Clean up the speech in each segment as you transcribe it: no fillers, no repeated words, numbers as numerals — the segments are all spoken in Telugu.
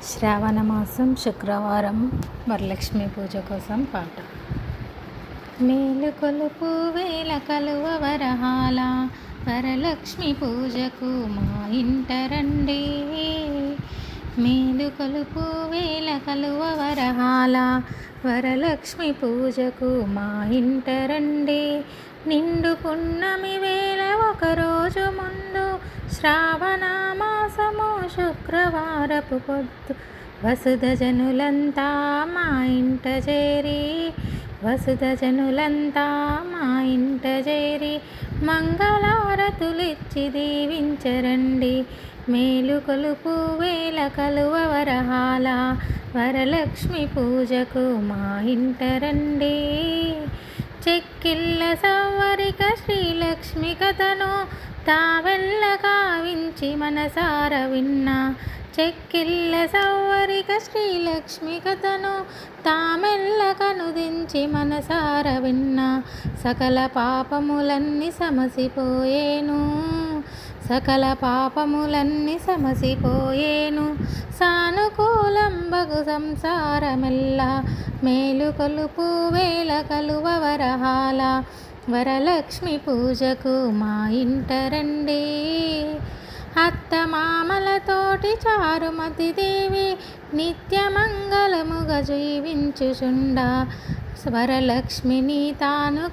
శ్రావణ మాసం శుక్రవారం వరలక్ష్మి పూజ కోసం పాట. మేలుకొలుపు వేల కలువ వరహాల వరలక్ష్మి పూజకు మా ఇంట రండి. మేలుకొలుపు వేల కలువ వరహాల వరలక్ష్మి పూజకు మా ఇంట రండి. నిండు పున్నమి వేళ ఒకరోజు ముందు శ్రావణ మాసము శుక్రవారపు పొద్దు వసుధ జనులంతా మా ఇంట చేరి మా ఇంట చేరి మంగళారతులిచ్చి దీవించరండి. మేలుకొలుపు వేల కలువ వరహాల వరలక్ష్మి పూజకు మా ఇంట రండి. చెక్కిళ్ళ సవ్వరిక శ్రీలక్ష్మి కథను తావెల్ల కావించి మనసార విన్నా. చెక్కిళ్ళ సవ్వరిక శ్రీలక్ష్మి కథను తామెల్ల కనుదించి మనసార విన్నా. సకల పాపములన్నీ సమసిపోయేను సానుకూలంబగు సంసారమెల్లా. మేలుకొలుపు వేల కలువ వరహాల వరలక్ష్మి పూజకు మా ఇంట రండి. అత్త మామలతోటి చారుమతి దేవి నిత్యమంగళముగా జీవించుచుండా. వరలక్ష్మిని తాను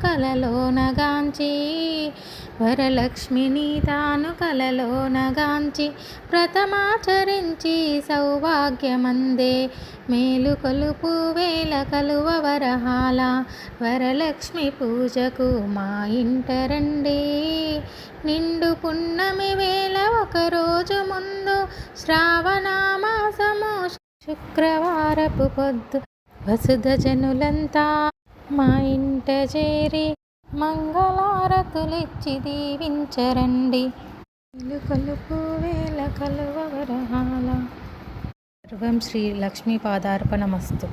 కలలోనగాంచి వ్రతమాచరించి సౌభాగ్యమందే. మేలుకొలుపు వేల కలువ వరహాల వరలక్ష్మి పూజకు మా ఇంట రండి. నిండు పున్నమి వేళ ఒకరోజు ముందు శ్రావణ మాసము శుక్రవారపు పొద్దు వసుధ జనులంతా మా ఇంట చేరి మంగళారతులిచ్చి దీవించరండి. మేలుకొలుపు వేల కలువ వరహాల. సర్వం శ్రీ లక్ష్మీ పాదార్పణమస్తు.